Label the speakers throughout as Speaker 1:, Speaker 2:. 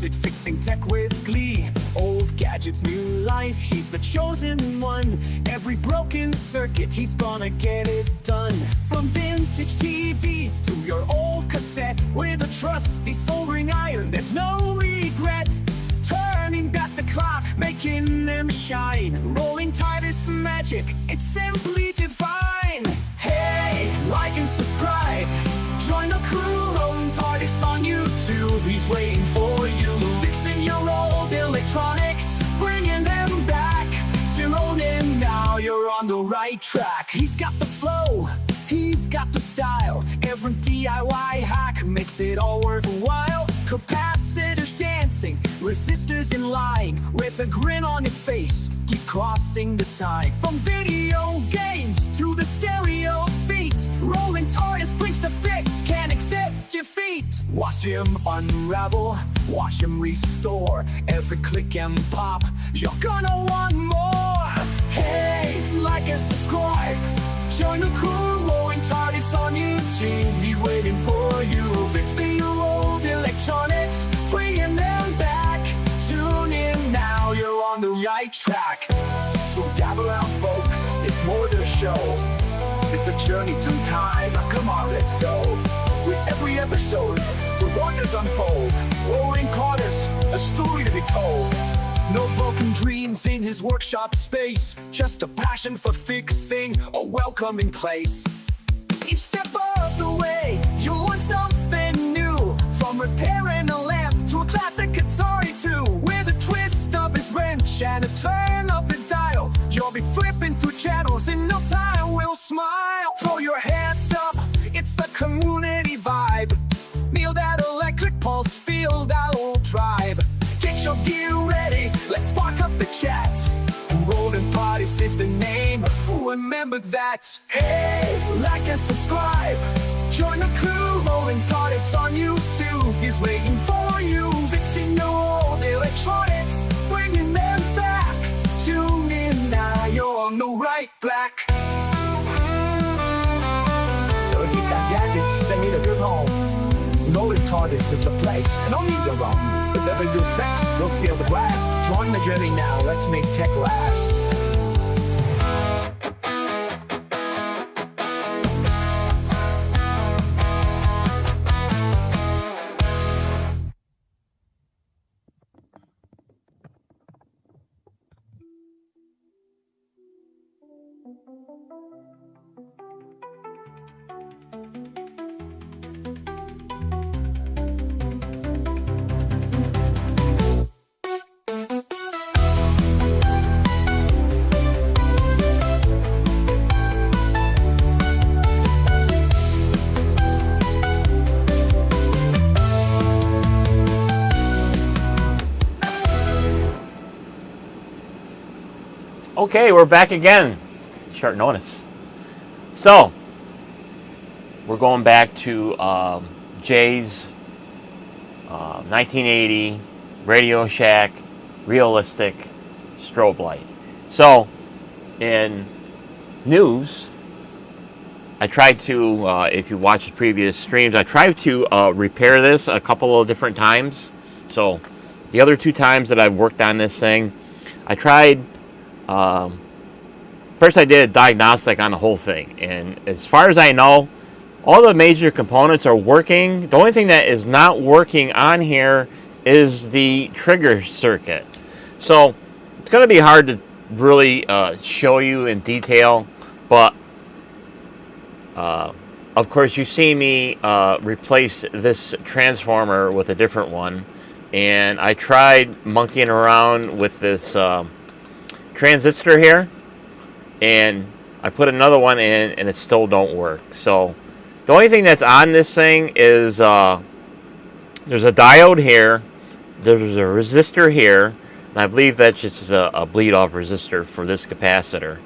Speaker 1: it, fixing tech with glee. Old gadgets, new life, he's the chosen one. Every broken circuit, he's gonna get it done. From vintage TVs to your old cassette, with a trusty soldering iron, there's no regret. Turning back the clock, making them shine. Rolling Tide is magic, it's simply divine. Hey, like and subscribe, join the crew. Rolling Tide is on YouTube, he's waiting for you. Fixing-year-old electronics, bringing them back. Tune in now, you're on the right track. He's got the flow, he's got the style. Every DIY hack makes it all worthwhile. Capacitors dancing, resistors in line. With a grin on his face, he's crossing the tide. From video games to the stereo beat, Rolling Tide brings the fix, can't accept defeat. Watch him unravel, watch him restore. Every click and pop, you're gonna want more. Hey, like and subscribe, join the crew. Rolling Tide is on YouTube, he's waiting for you. Fixing your old electronics, bringing them back. Tune in now, you're on the right track. So gather around, folk, it's more than a show. It's a journey through time, come on, let's go. With every episode, the wonders unfold. Rolling Tide, a story to be told. No broken dreams in his workshop space, just a passion for fixing a welcoming place. Each step of the way, you'll learn something new. From repairing a lamp to a classic Atari 2. With a twist of his wrench and a turn of the dial, you'll be flipping through channels in no time, we'll smile. Throw your hands up, it's a community vibe. Feel that electric pulse, feel that old tribe. Get your gear ready, let's spark up the chat. Rolling Tide is the name, remember that. Hey, like and subscribe, join the crew. Rolling Tide is on YouTube, he's waiting for you. Fixing your old electronics, bringing them back. Tune in now, you're on the right track. So if you've got gadgets that need a good home, Rolling Tide is the place. No need to run, but never do fix, so feel the blast. Join the journey now, let's make tech last.
Speaker 2: Okay, we're back again. Short notice. So, we're going back to Jay's 1980 Radio Shack realistic strobe light. So, in news, I tried to, if you watch the previous streams, I tried to repair this a couple of different times. So, the other two times that I've worked on this thing, I tried. First I did a diagnostic on the whole thing, and as far as I know, all the major components are working. The only thing that is not working on here is the trigger circuit. So it's going to be hard to really show you in detail, but of course you see me replace this transformer with a different one, and I tried monkeying around with this transistor here, and I put another one in and it still don't work. So the only thing that's on this thing is there's a diode here, there's a resistor here, and I believe that's just a bleed off resistor for this capacitor,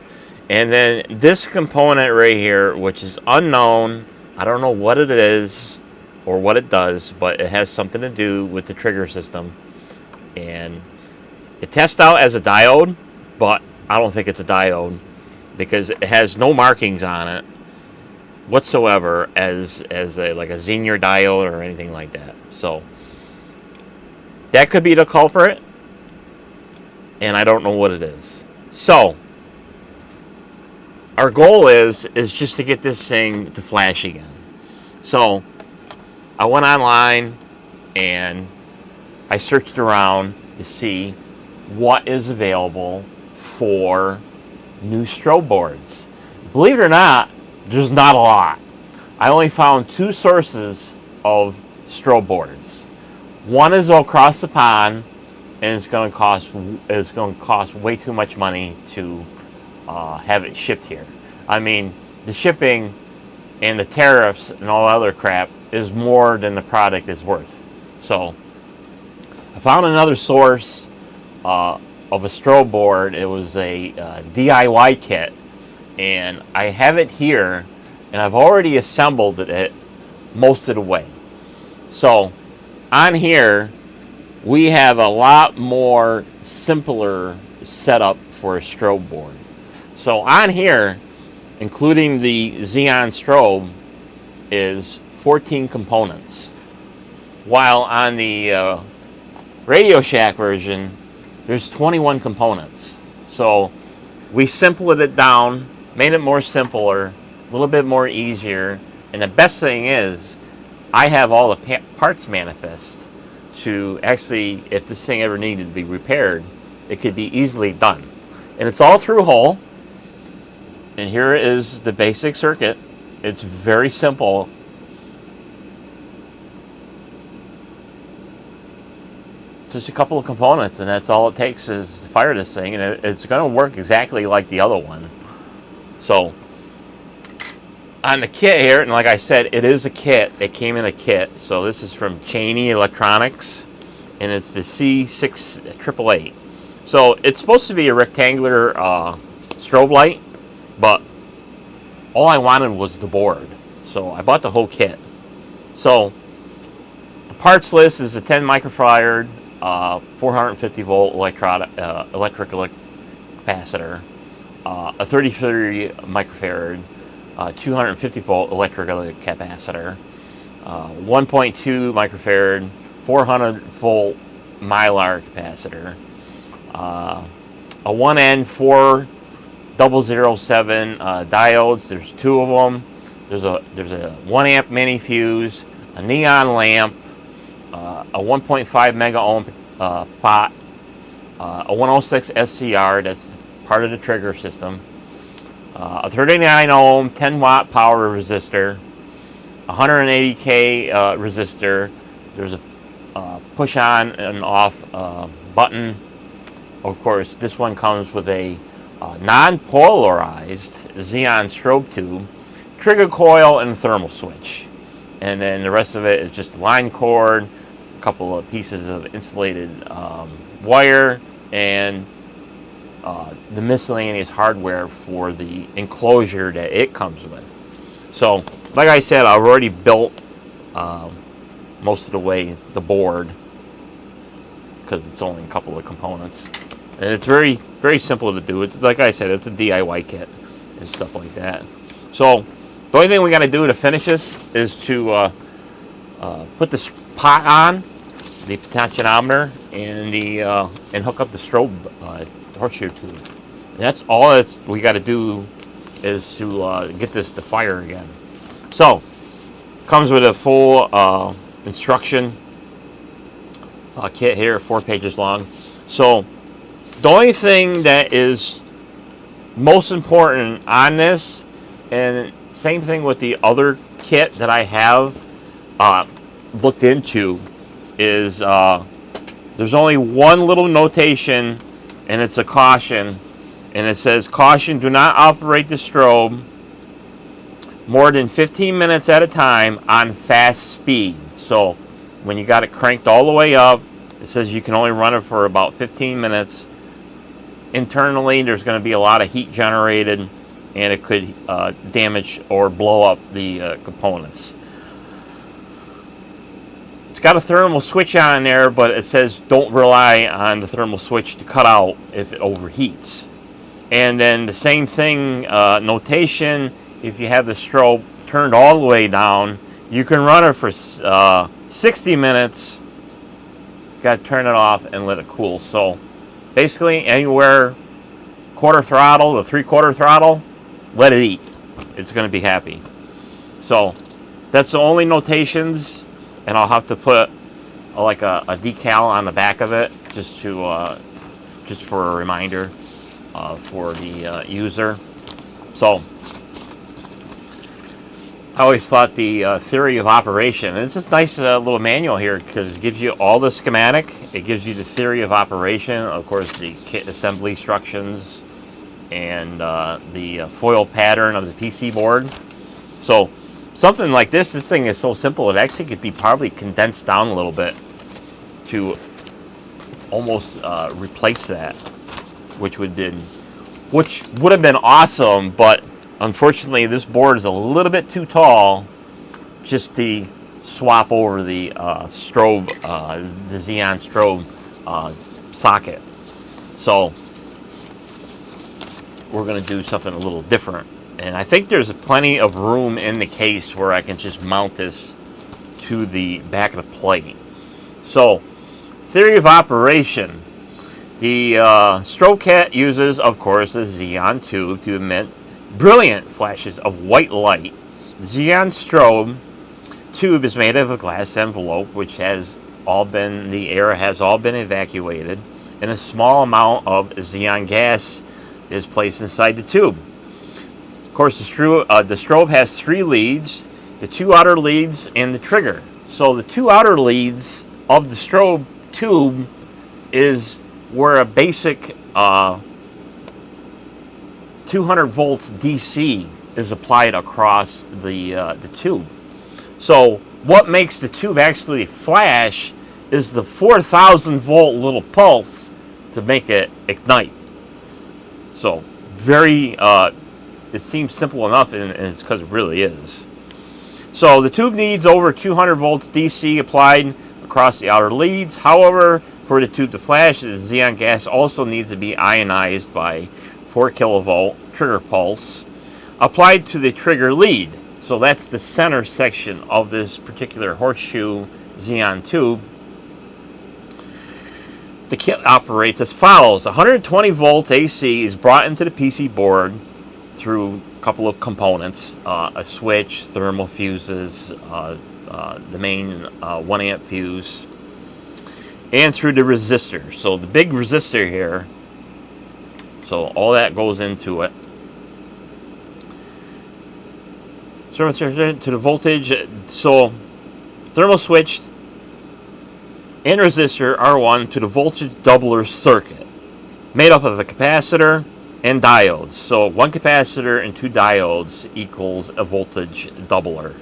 Speaker 2: and then this component right here, which is unknown. I don't know what it is or what it does, but it has something to do with the trigger system, and it tests out as a diode, but I don't think it's a diode because it has no markings on it whatsoever as a like a Xenon diode or anything like that. So That could be the culprit, and I don't know what it is. So our goal is just to get this thing to flash again. So I went online and I searched around to see what is available for new strobe boards. Believe it or not, there's not a lot. I only found 2 sources of strobe boards. One is across the pond, and it's going to cost way too much money to have it shipped here. I mean, the shipping and the tariffs and all other crap is more than the product is worth. So I found another source of a strobe board. It was a DIY kit, and I have it here, and I've already assembled it most of the way. So on here we have a lot more simpler setup for a strobe board. So on here, including the Xenon strobe, is 14 components, while on the Radio Shack version there's 21 components. So we simplified it down, made it more simpler, a little bit more easier, and the best thing is I have all the parts manifest to actually, if this thing ever needed to be repaired, it could be easily done. And it's all through hole. And here is the basic circuit. It's very simple. It's just a couple of components, and that's all it takes is to fire this thing, and it's going to work exactly like the other one. So on the kit here, and like I said, it is a kit. It came in a kit. So this is from Cheney Electronics, and it's the C6888. So it's supposed to be a rectangular strobe light, but all I wanted was the board. So I bought the whole kit. So the parts list is a 10 microfarad, 450 volt electric capacitor, a 33 microfarad, 250 volt electric capacitor, 1.2 microfarad, 400 volt mylar capacitor, a 1N4007 diodes. There's 2 of them. There's a 1 amp mini fuse, a neon lamp, a 1.5 mega ohm pot, a 106 SCR, that's part of the trigger system, a 39 ohm 10 watt power resistor, 180K resistor. There's a push on and off button. Of course, this one comes with a non-polarized Xenon strobe tube, trigger coil, and thermal switch. And then the rest of it is just line cord, a couple of pieces of insulated wire, and the miscellaneous hardware for the enclosure that it comes with. So, like I said, I've already built most of the way the board, because it's only a couple of components. And it's very, very simple to do. It's like I said, it's a DIY kit and stuff like that. So the only thing we got to do to finish this is to put this pot on, the potentiometer, and hook up the strobe horseshoe tube. And that's all we got to do is to get this to fire again. So comes with a full instruction kit here, 4 pages long. So the only thing that is most important on this, and same thing with the other kit that I have looked into, is there's only one little notation, and it's a caution, and it says, caution, do not operate the strobe more than 15 minutes at a time on fast speed. So when you got it cranked all the way up, it says you can only run it for about 15 minutes. Internally, there's going to be a lot of heat generated, and it could damage or blow up the components. It's got a thermal switch on there, but it says don't rely on the thermal switch to cut out if it overheats. And then the same thing, notation, if you have the strobe turned all the way down, you can run it for 60 minutes. got to turn it off and let it cool. So basically anywhere quarter throttle to 3/4 throttle, let it eat. It's going to be happy. So that's the only notations, and I'll have to put like a decal on the back of it just for a reminder for the user. So I always thought the theory of operation, and it's this nice little manual here because it gives you all the schematic. It gives you the theory of operation, of course, the kit assembly instructions, and the foil pattern of the PC board. So something like this thing is so simple, it actually could be probably condensed down a little bit to almost replace that, which would have been awesome, but unfortunately this board is a little bit too tall just to swap over the Strobe, the Xenon Strobe socket. So we're going to do something a little different, and I think there's plenty of room in the case where I can just mount this to the back of the plate. So theory of operation. The Strobe kit uses, of course, a Xenon tube to emit brilliant flashes of white light. The Xenon Strobe tube is made of a glass envelope, which the air has all been evacuated, and a small amount of xenon gas is placed inside the tube. Of course, the Strobe has 3 leads, the 2 outer leads, and the trigger. So the 2 outer leads of the Strobe tube is where a basic 200 volts DC is applied across the tube. So what makes the tube actually flash is the 4,000 volt little pulse to make it ignite. So very, it seems simple enough, and it's because it really is. So the tube needs over 200 volts DC applied across the outer leads. However, for the tube to flash, the xenon gas also needs to be ionized by 4 kilovolt trigger pulse applied to the trigger lead. So that's the center section of this particular horseshoe Xenon tube. The kit operates as follows. 120 volts AC is brought into the PC board through a couple of components, a switch, thermal fuses, the main 1 amp fuse, and through the resistor. So the big resistor here, so all that goes into it. So to the voltage, so thermal switch and resistor are one to the voltage doubler circuit, made up of a capacitor and diodes. So 1 capacitor and 2 diodes equals a voltage doubler.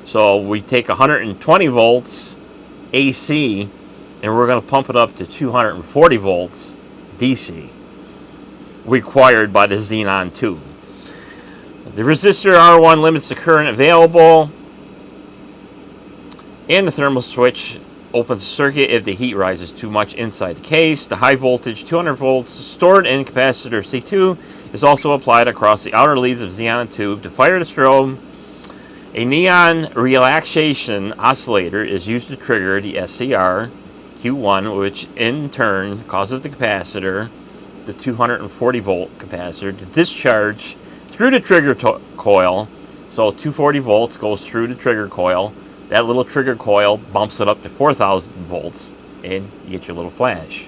Speaker 2: So we take 120 volts AC and we're going to pump it up to 240 volts DC required by the Xenon tube. The resistor R1 limits the current available, and the thermal switch opens the circuit if the heat rises too much inside the case. The high voltage 200 volts stored in capacitor C2 is also applied across the outer leads of Xenon tube to fire the strobe. A neon relaxation oscillator is used to trigger the SCR Q1, which in turn causes the capacitor, the 240 volt capacitor, to discharge through the trigger coil. So 240 volts goes through the trigger coil. That little trigger coil bumps it up to 4,000 volts, and you get your little flash.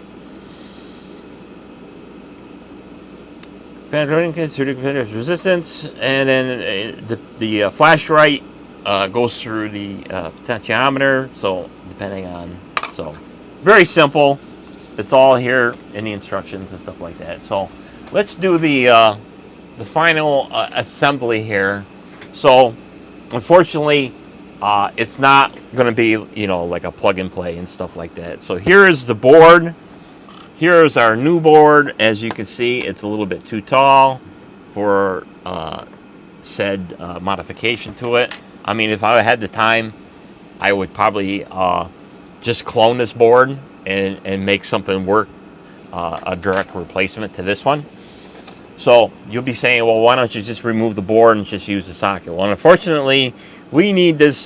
Speaker 2: Resistance, and then the flash right goes through the potentiometer. So depending on, so very simple. It's all here in the instructions and stuff like that. So let's do the final assembly here. So unfortunately, it's not going to be, like a plug and play and stuff like that. So here is the board. Here is our new board. As you can see, it's a little bit too tall for said modification to it. I mean, if I had the time, I would probably just clone this board and make something work, a direct replacement to this one. So you'll be saying, well, why don't you just remove the board and just use the socket? Well, unfortunately, we need this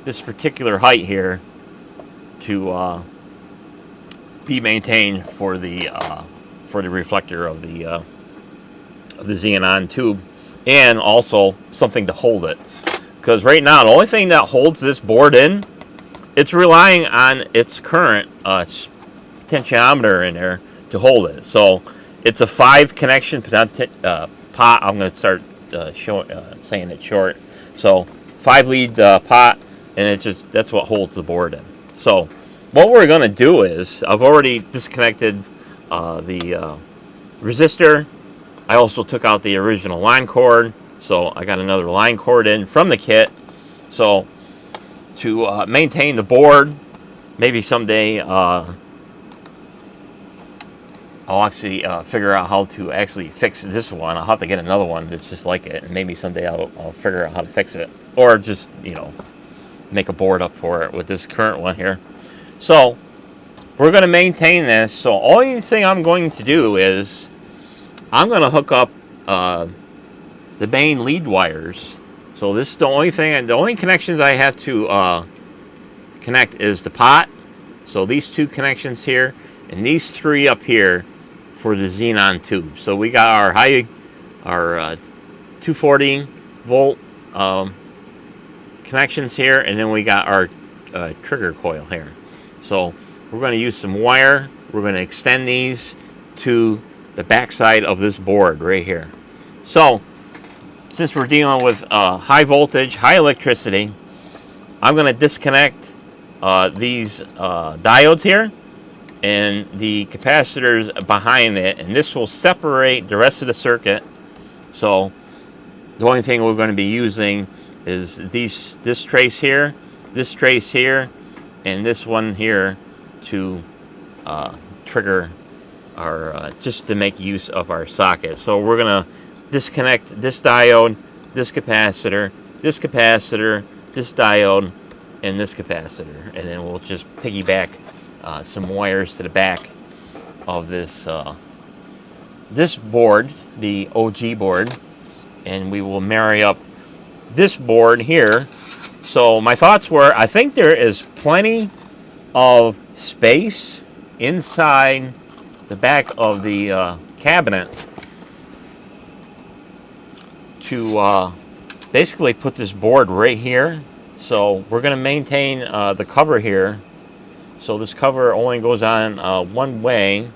Speaker 2: this particular height here to be maintained for the reflector of the Xenon tube, and also something to hold it. Because right now, the only thing that holds this board in, it's relying on its current potentiometer in there to hold it. So it's a 5 connection pot. I'm going to start saying it short. So 5 lead pot, and that's what holds the board in. So what we're going to do is, I've already disconnected the resistor. I also took out the original line cord, so I got another line cord in from the kit. So to maintain the board, maybe someday I'll actually figure out how to actually fix this one. I'll have to get another one that's just like it, and maybe someday I'll figure out how to fix it, or just, you know, make a board up for it with this current one here. So we're going to maintain this. So only thing I'm going to do is I'm going to hook up the main lead wires. So this is the only thing, and the only connections I have to connect is the pot. So these 2 connections here, and these 3 up here for the Xenon tube. So we got our 240 volt connections here, and then we got our trigger coil here. So we're going to use some wire. We're going to extend these to the backside of this board right here. So since we're dealing with high voltage, high electricity, I'm going to disconnect these diodes here and the capacitors behind it, and this will separate the rest of the circuit. So the only thing we're going to be using is this trace here, and this one here to trigger our just to make use of our socket. So we're going to disconnect this diode, this capacitor, this diode, and this capacitor, and then we'll just piggyback some wires to the back of this this board, the OG board, and we will marry up this board here. So my thoughts were, I think there is plenty of space inside the back of the cabinet to basically put this board right here. So we're going to maintain the cover here. So this cover only goes on one way.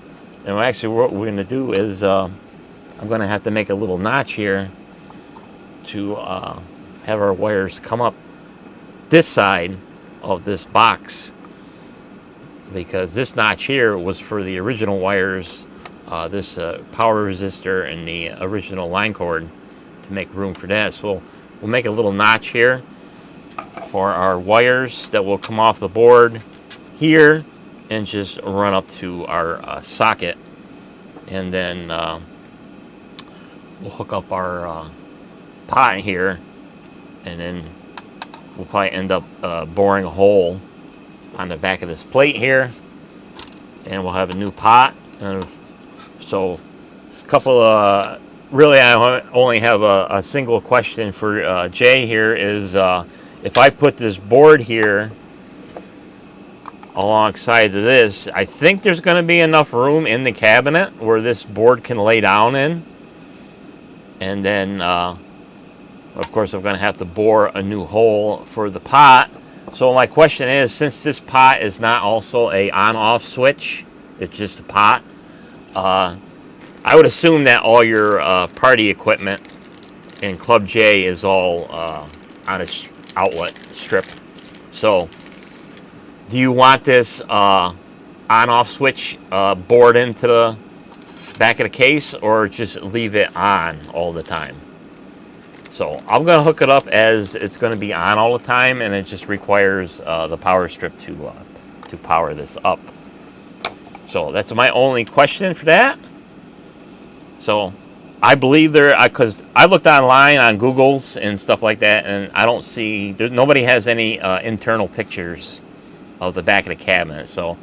Speaker 2: And actually what we're going to do is I'm going to have to make a little notch here to have our wires come up this side of this box, because this notch here was for the original wires, this power resistor and the original line cord, to make room for that. So we'll make a little notch here for our wires that will come off the board here and just run up to our socket, and then we'll hook up our pot here, and then we'll probably end up boring a hole on the back of this plate here, and we'll have a new pot. And so a couple of really, I only have a single question for Jay here is, if I put this board here alongside of this, I think there's going to be enough room in the cabinet where this board can lay down in. And then, of course, I'm going to have to bore a new hole for the pot. So my question is, since this pot is not also a on-off switch, it's just a pot, I would assume that all your party equipment in Club J is all on its outlet strip. So do you want this on-off switch bored into the back of the case, or just leave it on all the time? So I'm going to hook it up as it's going to be on all the time, and it just requires the power strip to power this up. So that's my only question for that. So I believe because I looked online on Google's and stuff like that, and I don't see, nobody has any internal pictures of the back of the cabinet. So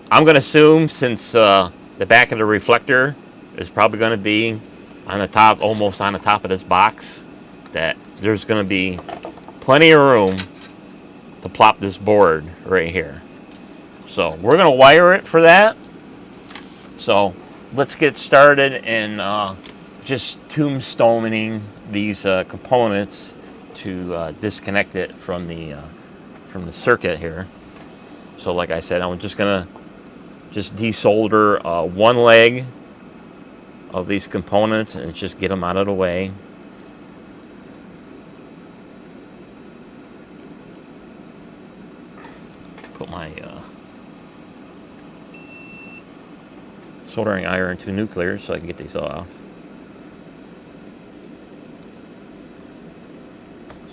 Speaker 2: I'm going to assume, since the back of the reflector is probably going to be on the top, almost on the top of this box, that there's going to be plenty of room to plop this board right here. So we're going to wire it for that. So let's get started and just tombstoning these components to disconnect it from the circuit here. So like I said, I'm just gonna desolder one leg of these components and just get them out of the way. Put my soldering iron to nuclear so I can get these off.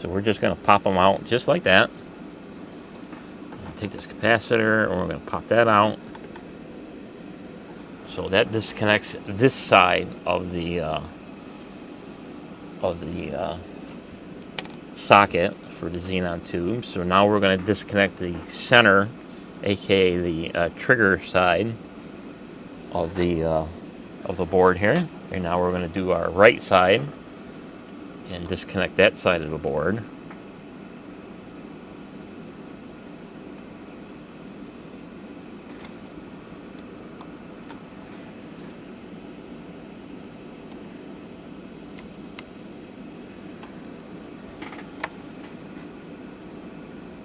Speaker 2: So we're just going to pop them out just like that. Take this capacitor and we're going to pop that out. So that disconnects this side of the socket for the Xenon tube. So now we're going to disconnect the center, aka the trigger side of the board here. And now we're going to do our right side and disconnect that side of the board.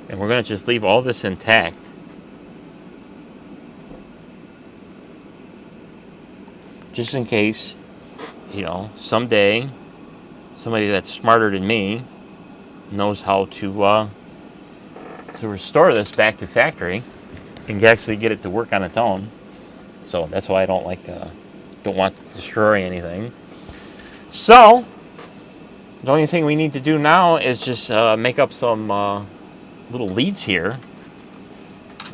Speaker 2: And we're going to just leave all this intact. Just in case, you know, someday somebody that's smarter than me knows how to restore this back to factory and actually get it to work on its own. So that's why I don't want to destroy anything. So the only thing we need to do now is just make up some little leads here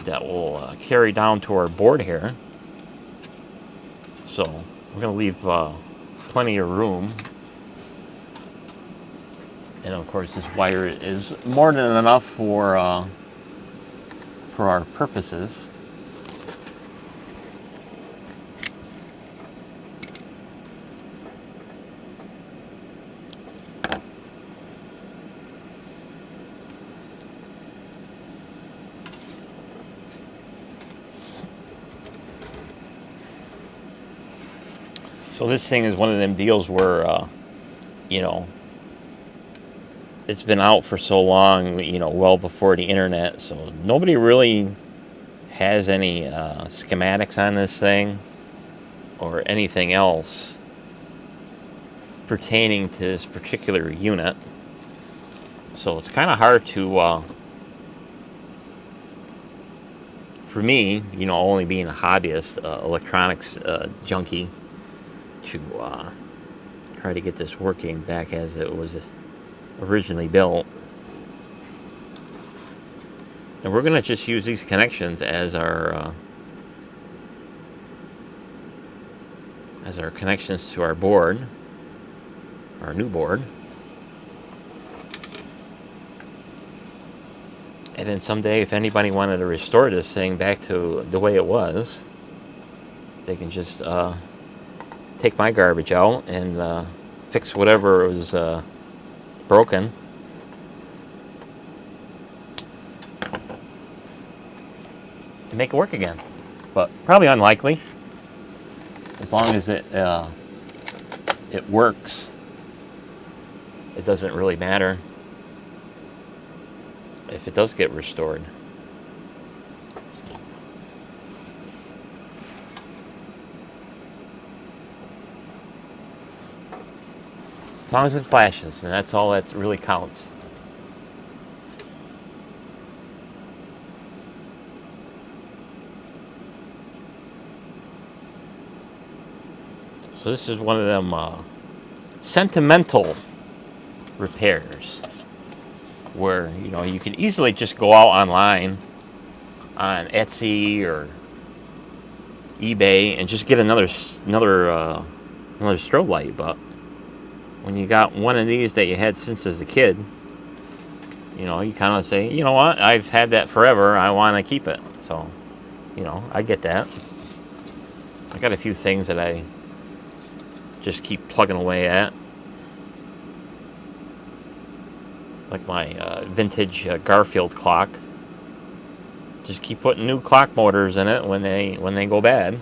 Speaker 2: that will carry down to our board here. So we're going to leave plenty of room. And of course this wire is more than enough for our purposes. So this thing is one of them deals where, you know, it's been out for so long, you know, well before the internet. So nobody really has any schematics on this thing or anything else pertaining to this particular unit. So it's kind of hard to, for me, you know, only being a hobbyist, electronics junkie, to try to get this working back as it was originally built. And we're going to just use these connections as our connections to our board, our new board. And then someday, if anybody wanted to restore this thing back to the way it was, they can just take my garbage out and fix whatever was broken. And make it work again. But probably unlikely. As long as it works, it doesn't really matter if it does get restored. As long as it flashes, and that's all that really counts. So this is one of them sentimental repairs where, you know, you can easily just go out online on Etsy or eBay and just get another strobe light. But when you got one of these that you had since as a kid, you know, you kind of say, you know what, I've had that forever, I want to keep it. So, you know, I get that. I got a few things that I just keep plugging away at, like my vintage Garfield clock. Just keep putting new clock motors in it when they go bad.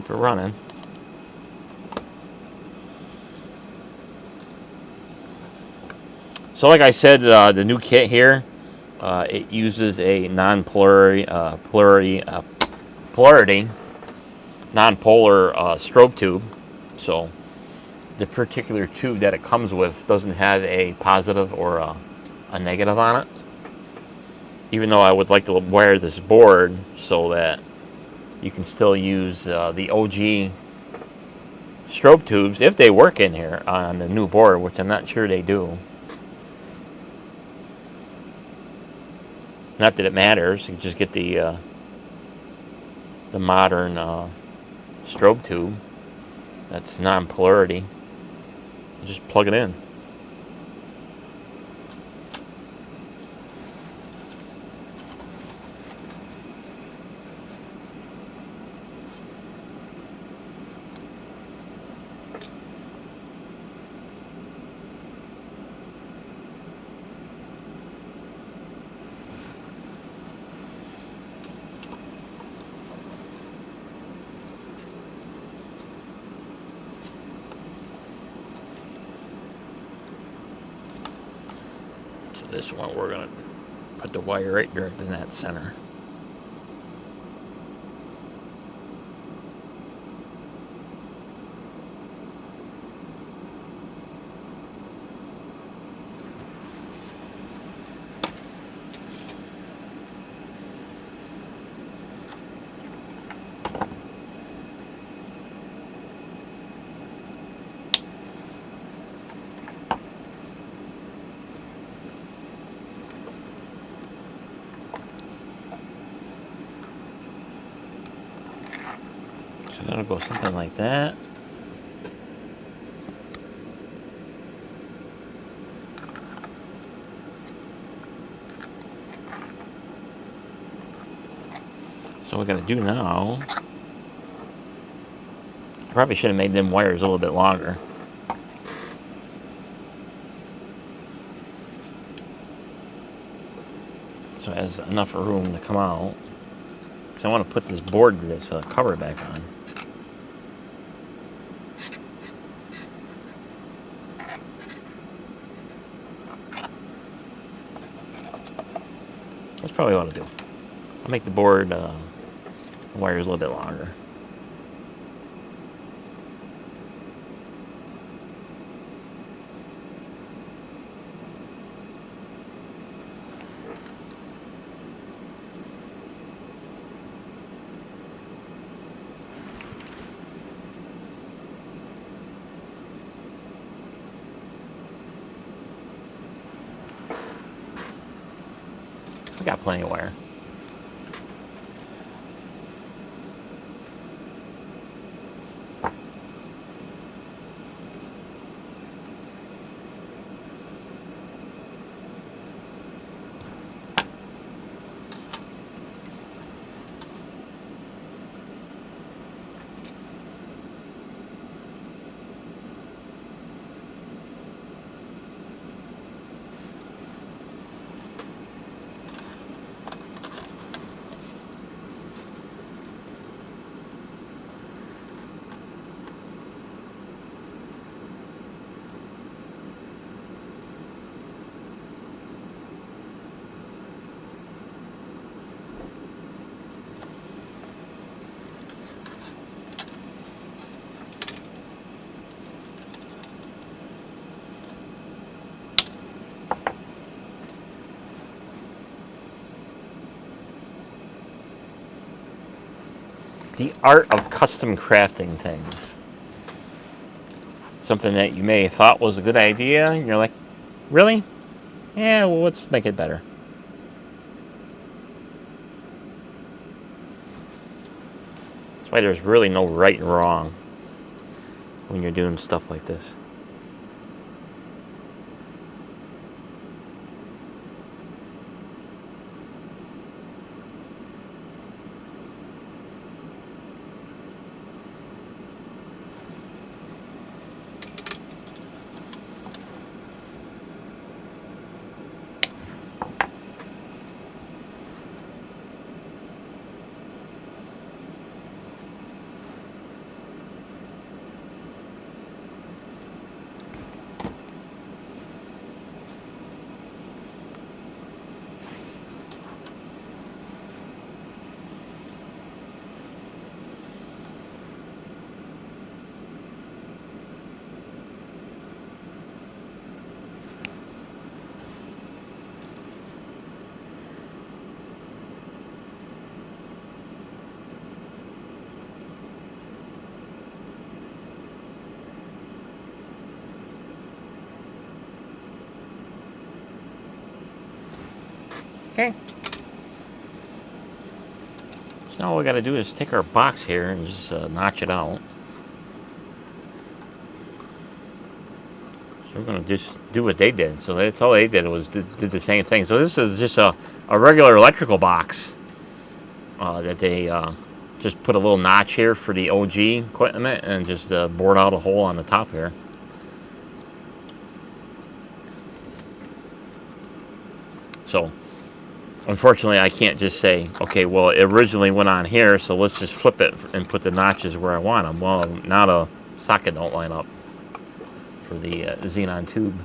Speaker 2: keep it running. So like I said, the new kit here, it uses a non-polarity, non-polar strobe tube. So the particular tube that it comes with doesn't have a positive or a negative on it. Even though I would like to wire this board so that you can still use the OG strobe tubes if they work in here on the new board, which I'm not sure they do. Not that it matters. You just get the modern strobe tube that's non-polarity. Just plug it in. This one we're going to put the wire right direct in that center. So that'll go something like that. So what we're going to do now, I probably should have made them wires a little bit longer. So it has enough room to come out. Because I want to put this board, this cover back on. That's probably what I'll do. I'll make the board wires a little bit longer. I got plenty of wire. The art of custom crafting things. Something that you may have thought was a good idea, and you're like, really? Yeah, well, let's make it better. That's why there's really no right and wrong when you're doing stuff like this. Okay. So now all we got to do is take our box here and just notch it out. So we're going to just do what they did. So that's all they did was did the same thing. So this is just a regular electrical box that they just put a little notch here for the OG equipment and just bored out a hole on the top here. So unfortunately I can't just say, okay, well it originally went on here, so let's just flip it and put the notches where I want them. Well, now the socket don't line up for the Xenon tube.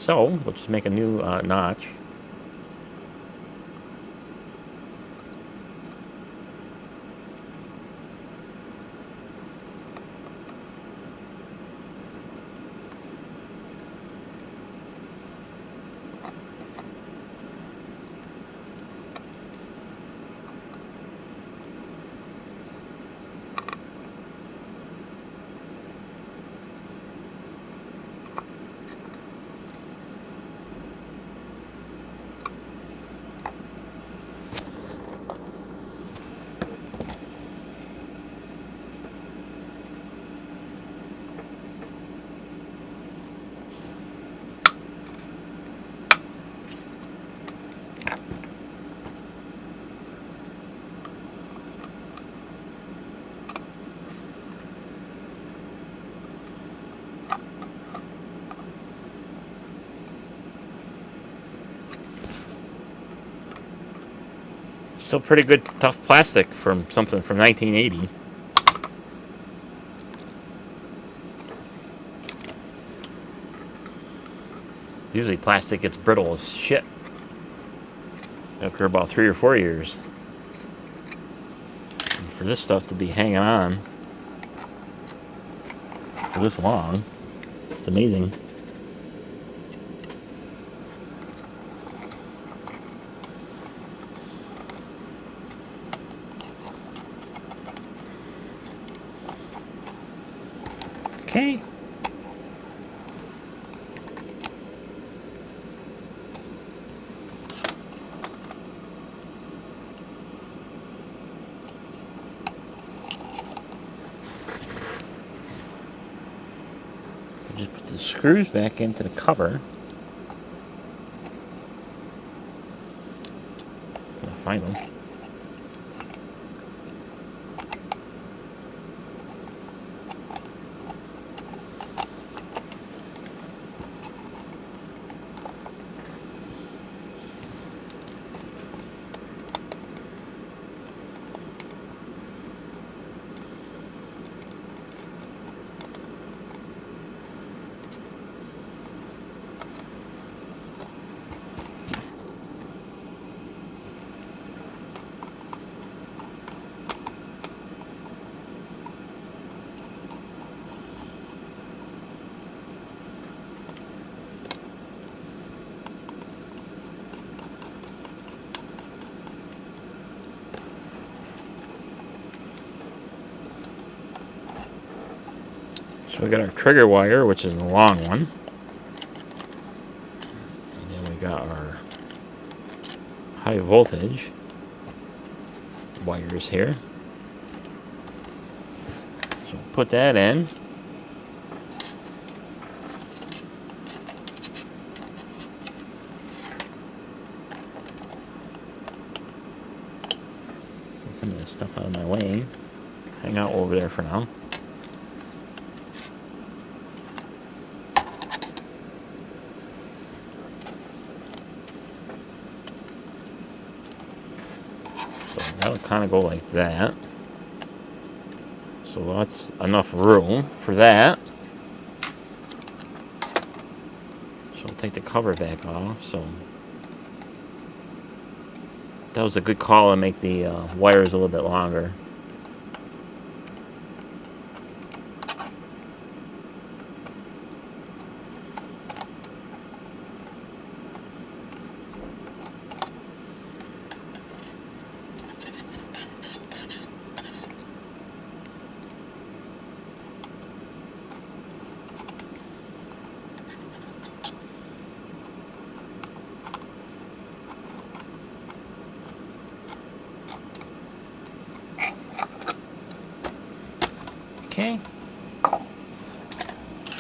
Speaker 2: So we'll just make a new notch. Still pretty good, tough plastic from something from 1980. Usually plastic gets brittle as shit after about 3 or 4 years. And for this stuff to be hanging on for this long, it's amazing. Okay. Just put the screws back into the cover. I'll find them. So we got our trigger wire, which is a long one. And then we got our high voltage wires here. So put that in. Get some of this stuff out of my way. Hang out over there for now. That would kind of go like that. So that's enough room for that. So I'll take the cover back off. So that was a good call to make the wires a little bit longer. Okay.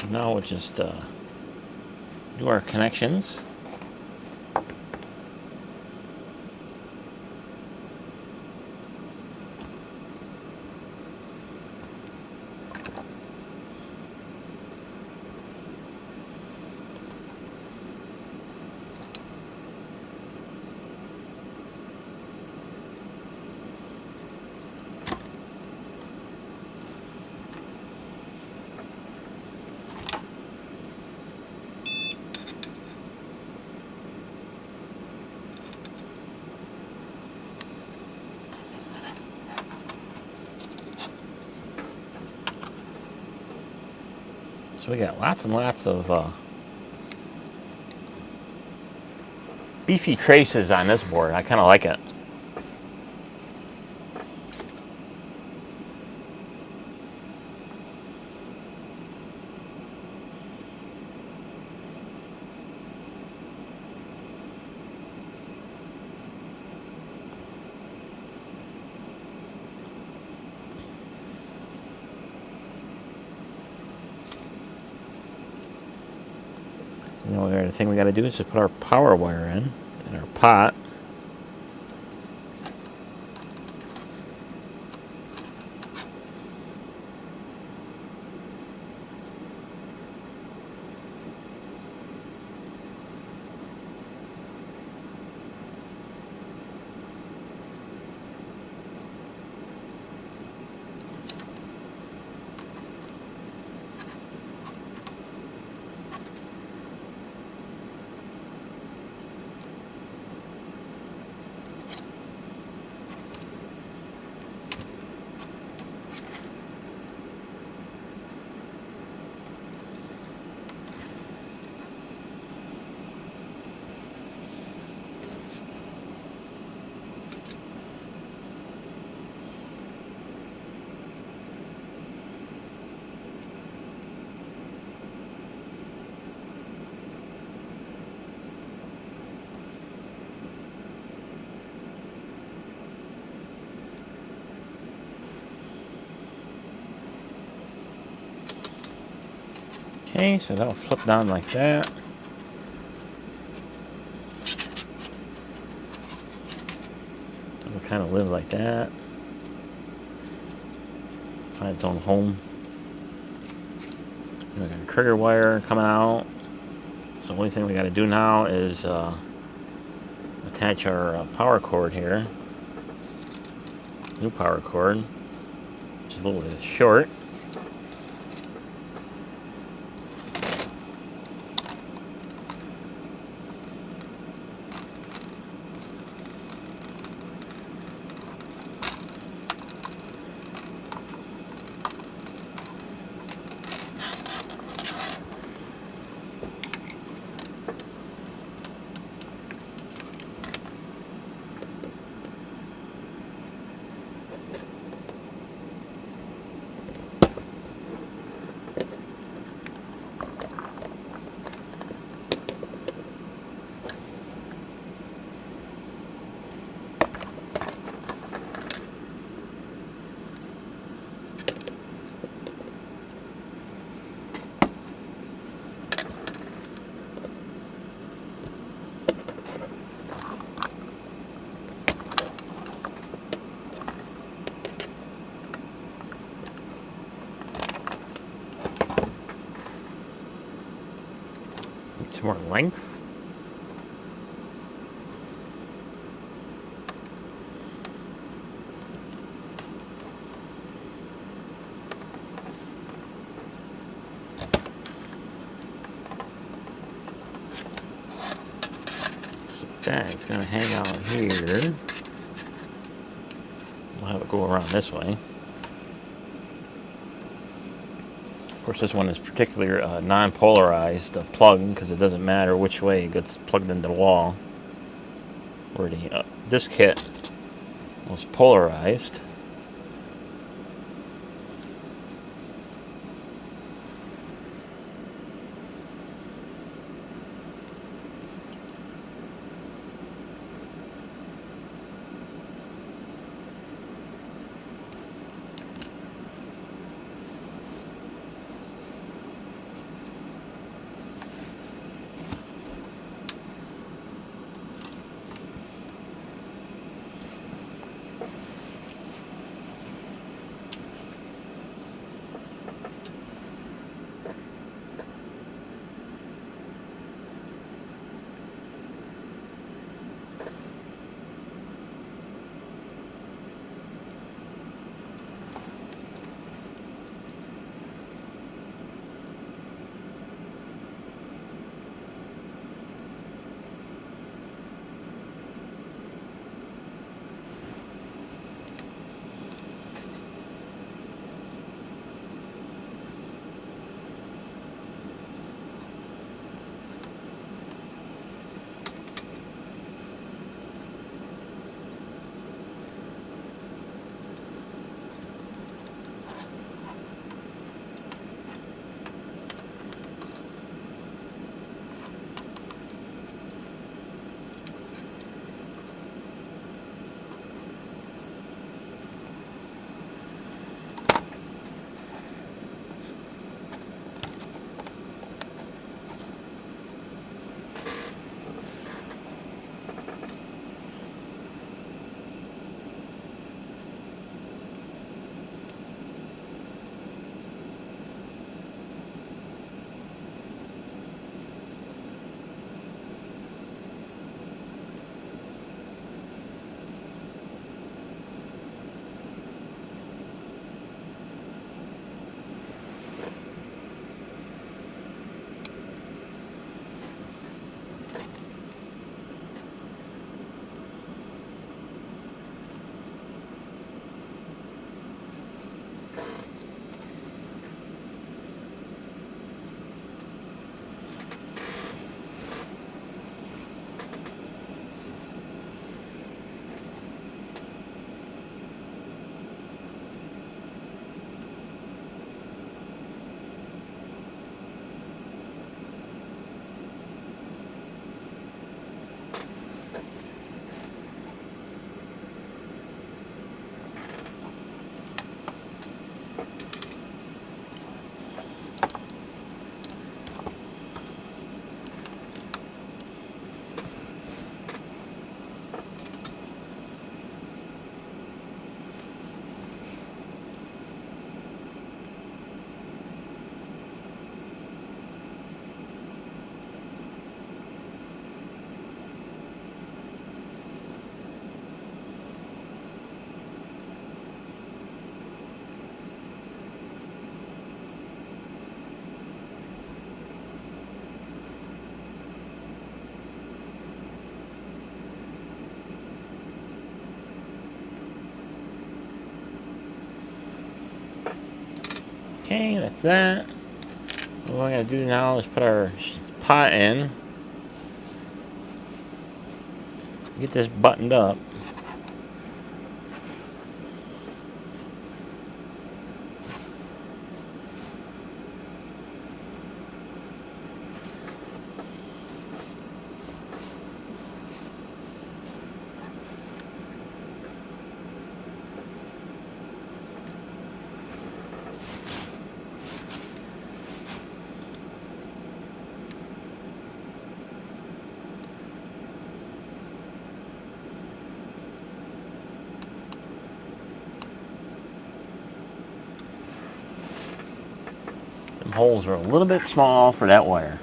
Speaker 2: Now we'll just do our connections. So we got lots and lots of beefy traces on this board. I kind of like it. The only other thing we got to do is just put our power wire in our pot. Okay, so that'll flip down like that. It'll kind of live like that. Find its own home. We got a trigger wire coming out. So the only thing we got to do now is attach our power cord here. New power cord, which is a little bit short. Some more length. So that's going to hang out here. We'll have it go around this way. Of course, this one is particularly non-polarized plug because it doesn't matter which way it gets plugged into the wall. Where this kit was polarized. Okay, that's that. What we're going to do now is put our pot in. Get this buttoned up. Them holes are a little bit small for that wire.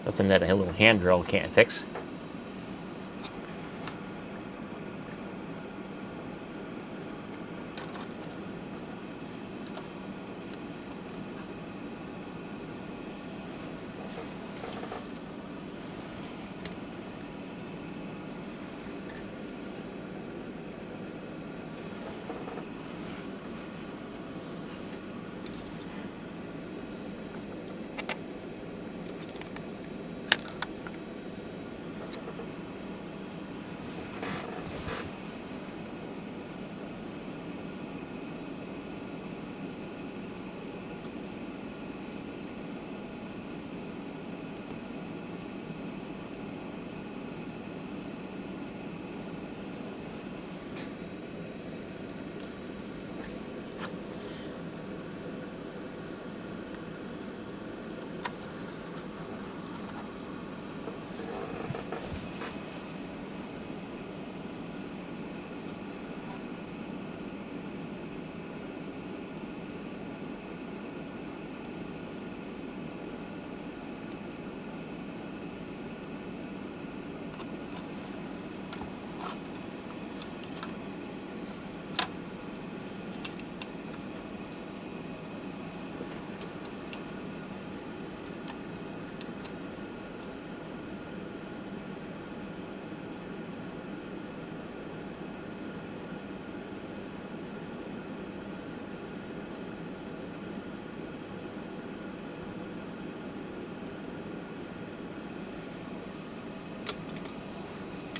Speaker 2: Nothing that a little hand drill can't fix.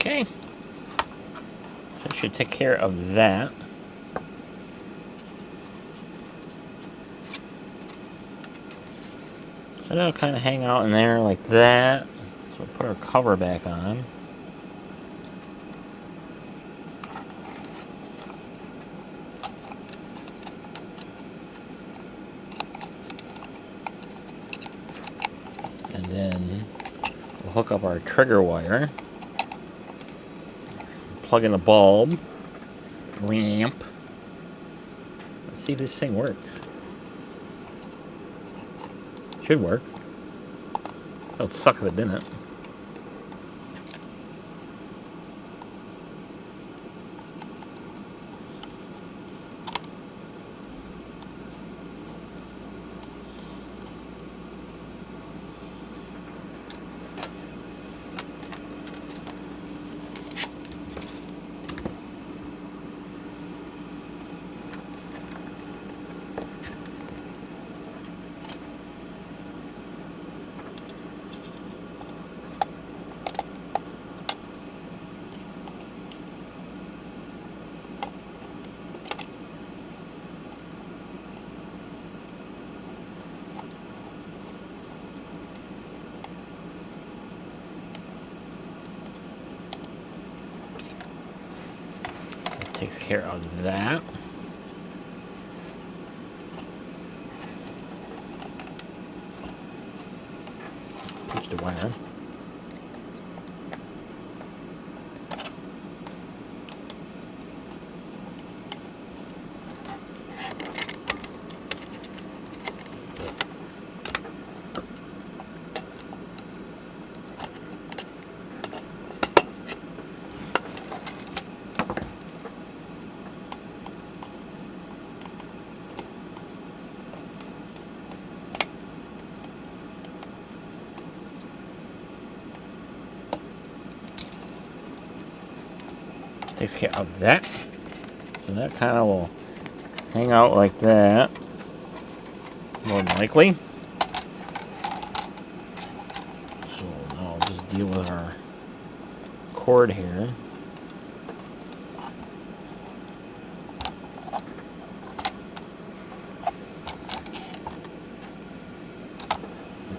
Speaker 2: Okay. That should take care of that. So that'll kind of hang out in there like that. So we'll put our cover back on. Then we'll hook up our trigger wire. Plug in the bulb. Lamp. Let's see if this thing works. Should work. It would suck if it didn't. Takes care of that. Push the wire. Takes care of that. So that kind of will hang out like that, more than likely. So now I'll just deal with our cord here.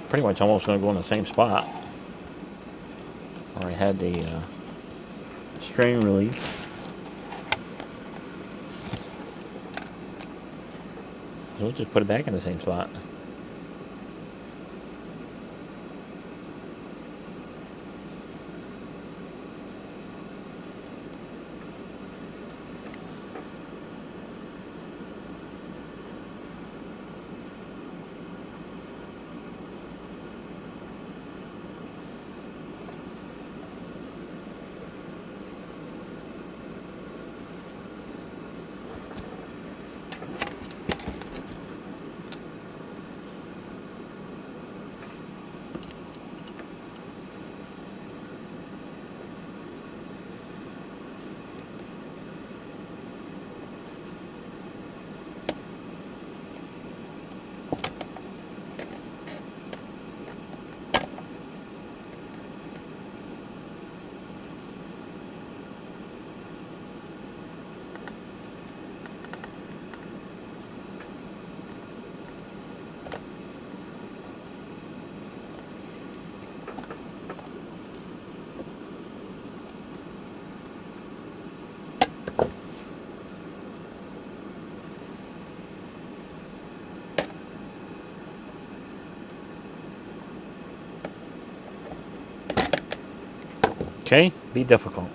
Speaker 2: Pretty much almost going to go in the same spot where I had the strain relief. So we'll just put it back in the same spot. Okay, be difficult.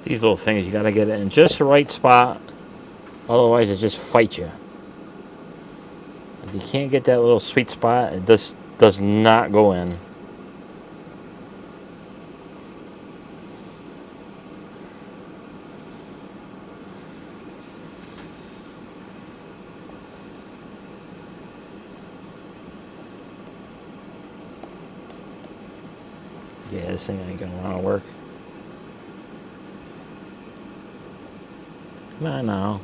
Speaker 2: These little things, you gotta get it in just the right spot, otherwise it just fights you. If you can't get that little sweet spot, it just does not go in. Yeah, this thing ain't gonna want to work. Come on now.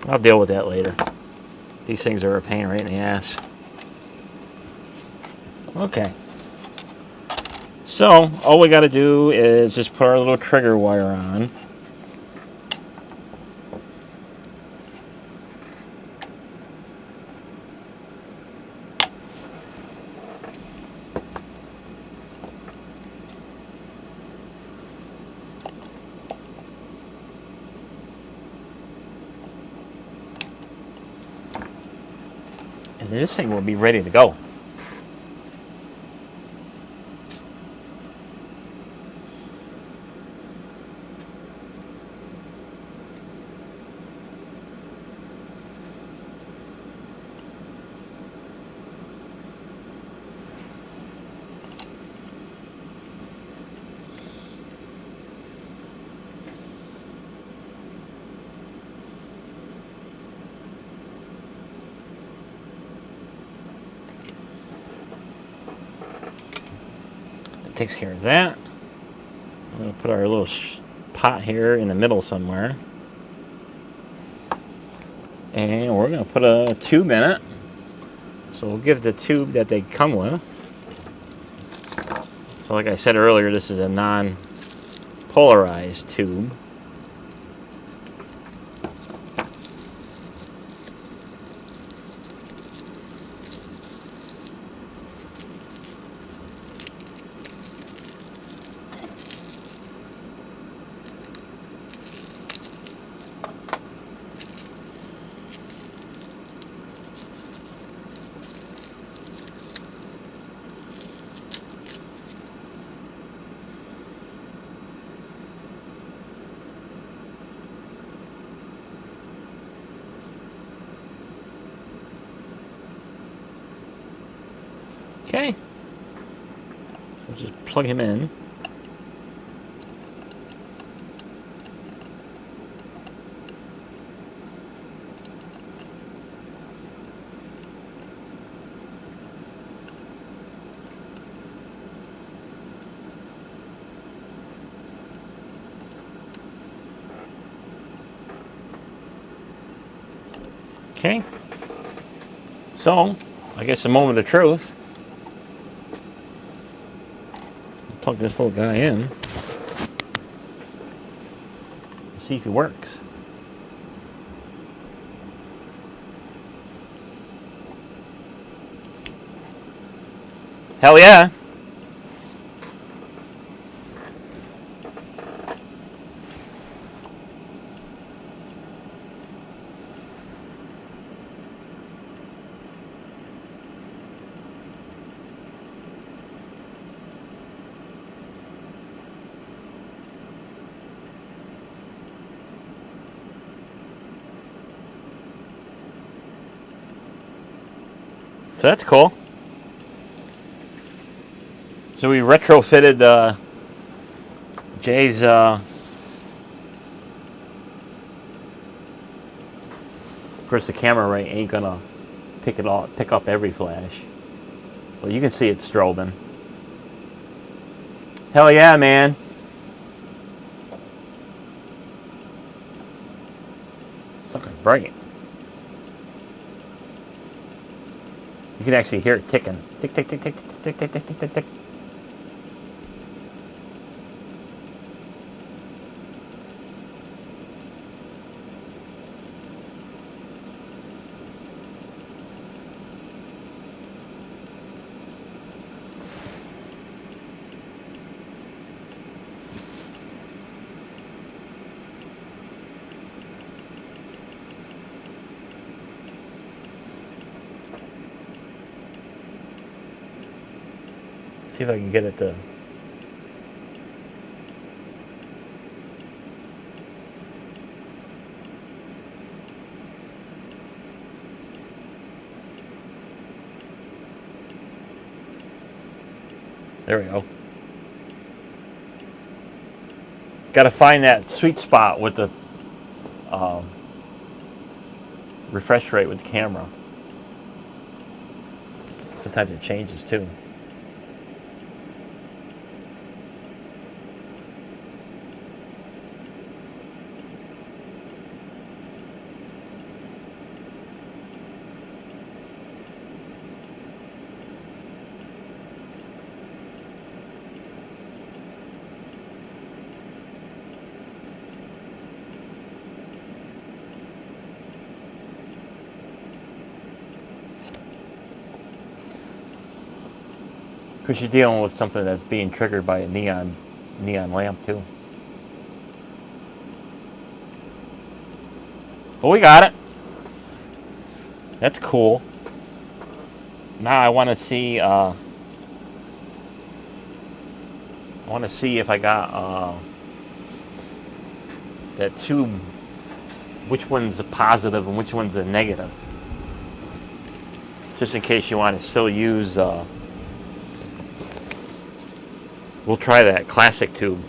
Speaker 2: I'll deal with that later. These things are a pain right in the ass. Okay. So, all we got to do is just put our little trigger wire on. And this thing will be ready to go. Takes care of that. I'm going to put our little pot here in the middle somewhere. And we're going to put a tube in it. So we'll give the tube that they come with. So like I said earlier, this is a non-polarized tube. Okay. We'll just plug him in. Okay. So, I guess the moment of truth. Plug this little guy in. See if he works. Hell yeah. So that's cool. So we retrofitted Jay's of course the camera right ain't gonna pick up every flash. Well, you can see it strobing. Hell yeah, man. Sucker's bright. You can actually hear it ticking. Tick, tick, tick, tick, tick, tick, tick, tick, tick, tick. See if I can get it to. There we go. Got to find that sweet spot with the refresh rate with the camera. Sometimes it changes too. Because you're dealing with something that's being triggered by a neon lamp too. But we got it. That's cool. Now I want to see. I want to see if I got that tube. Which one's a positive and which one's a negative? Just in case you want to still use. We'll try that classic tube.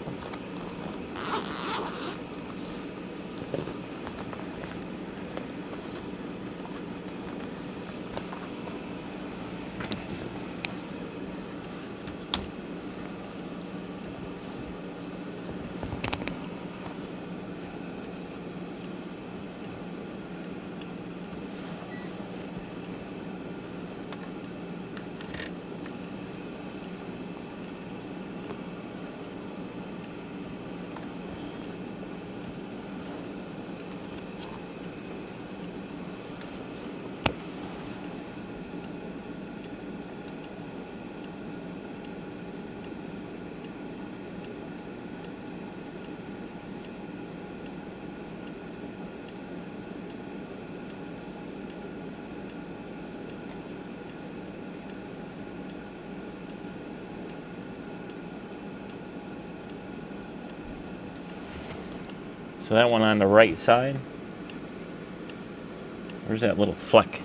Speaker 2: So that one on the right side. Where's that little fleck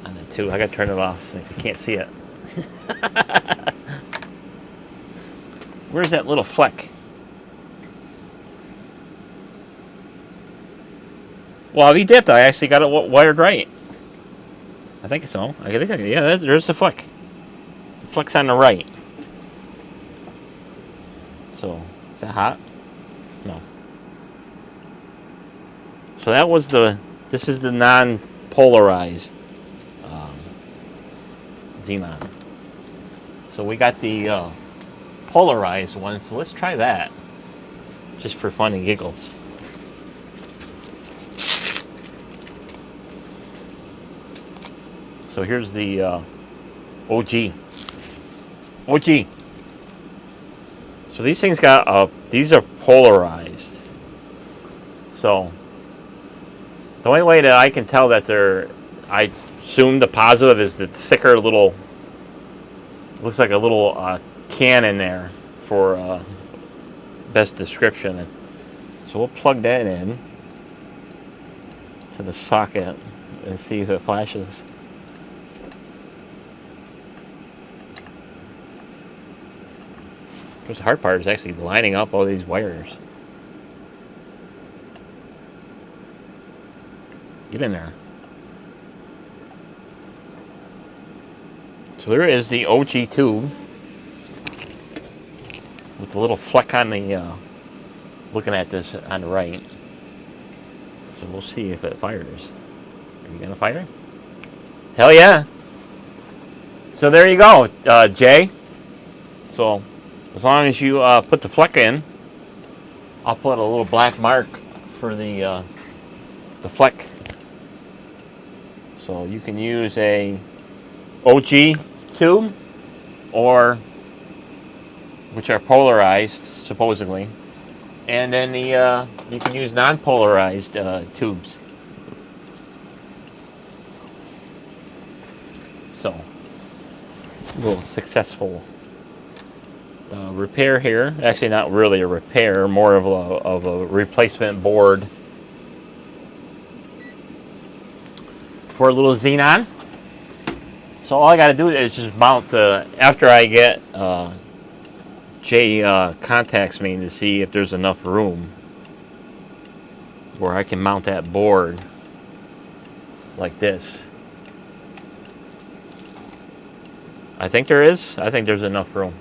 Speaker 2: on the two? I gotta turn it off so you can't see it. Where's that little fleck? Well, if he dipped, I actually got it wired right. I think so. Yeah, there's the fleck. The fleck's on the right. So, is that hot? No. So that was this is the non-polarized Xenon. So we got the polarized one, so let's try that. Just for fun and giggles. So here's the OG. So these things got these are polarized. So the only way that I can tell that I assume the positive is the thicker little, looks like a little can in there for best description. So we'll plug that in to the socket and see if it flashes. The hard part is actually lining up all these wires. Get in there. So there is the OG tube with the little fleck on the, looking at this on the right. So we'll see if it fires. Are you gonna fire? Hell yeah! So there you go, Jay. So as long as you put the fleck in, I'll put a little black mark for the fleck. So you can use a OG tube, or which are polarized supposedly, and then the you can use non-polarized tubes. So a little successful repair here. Actually, not really a repair, more of a replacement board for a little Xenon. So all I got to do is just mount the, after I get, Jay contacts me to see if there's enough room where I can mount that board like this. I think there is. I think there's enough room.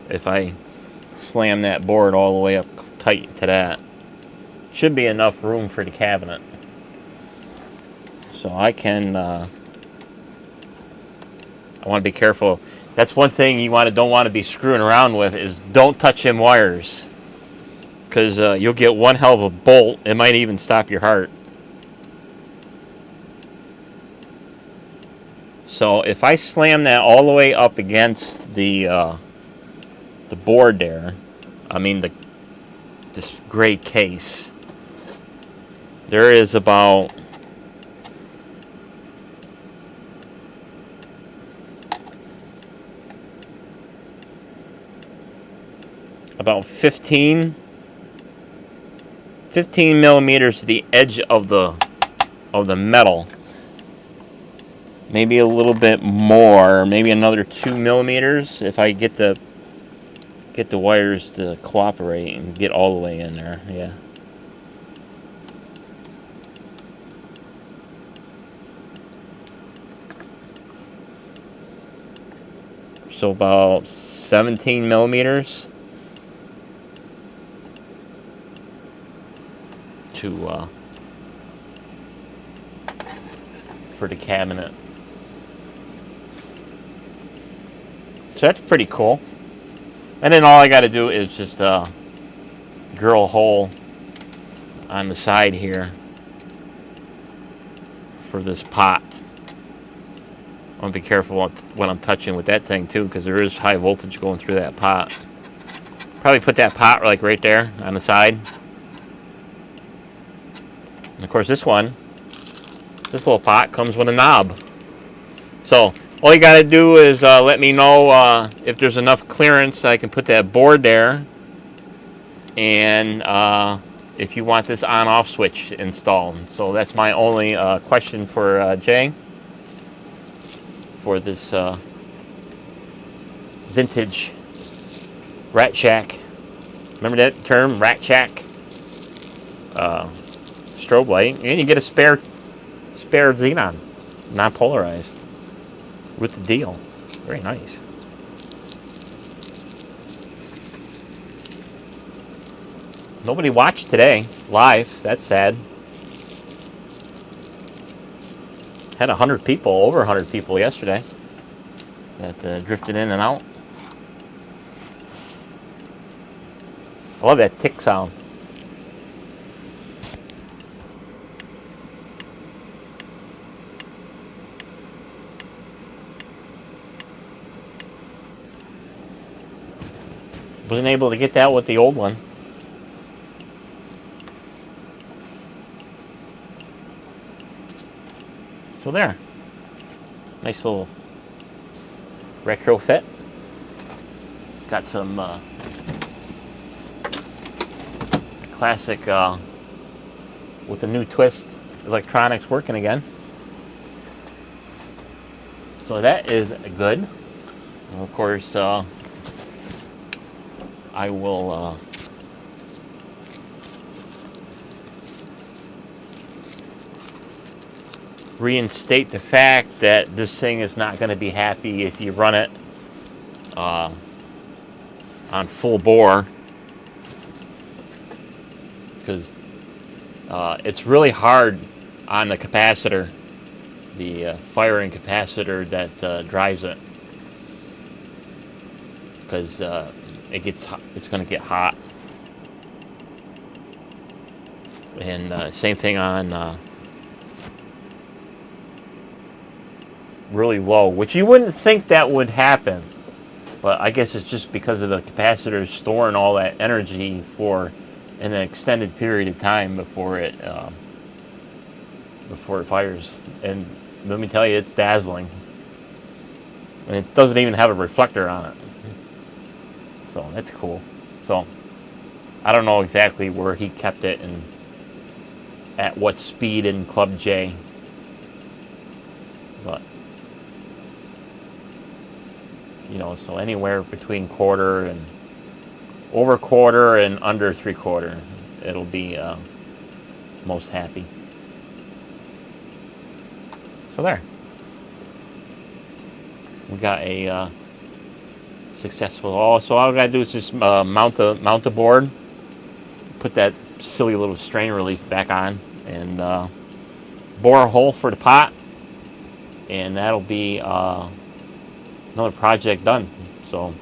Speaker 2: If I slam that board all the way up tight to that, should be enough room for the cabinet. So I can, I want to be careful. That's one thing you don't want to be screwing around with, is don't touch them wires. Because you'll get one hell of a bolt. It might even stop your heart. So if I slam that all the way up against the board there, I mean this gray case, there is about about 15 millimeters to the edge of the metal. Maybe a little bit more, maybe another 2 millimeters if I get the wires to cooperate and get all the way in there. Yeah. So about 17 millimeters to for the cabinet. So that's pretty cool. And then all I got to do is just drill a hole on the side here for this pot. I want to be careful when I'm touching with that thing too, because there is high voltage going through that pot. Probably put that pot like right there on the side. And of course this little pot comes with a knob. So all you got to do is let me know if there's enough clearance I can put that board there, and if you want this on-off switch installed. So that's my only question for Jay for this vintage Rat Shack. Remember that term, Rat Shack? Strobe light, and you get a spare Xenon, non-polarized, with the deal. Very nice. Nobody watched today live. That's sad. Had 100 people, over 100 people yesterday that drifted in and out. I love that tick sound. Wasn't able to get that with the old one. So there. Nice little retrofit. Got some classic with a new twist electronics working again. So that is good. And of course, I will reinstate the fact that this thing is not going to be happy if you run it on full bore, because it's really hard on the capacitor, the firing capacitor that drives it, because it's going to get hot. And same thing on really low, which you wouldn't think that would happen, but I guess it's just because of the capacitor storing all that energy for an extended period of time before it fires. And let me tell you, it's dazzling, and it doesn't even have a reflector on it. So that's cool. So I don't know exactly where he kept it and at what speed in Club J, You know, so anywhere between quarter and over quarter and under 3/4, it'll be most happy. So there, we got a successful. Oh, so all I gotta do is just mount the board, put that silly little strain relief back on, and bore a hole for the pot, and that'll be another project done. So,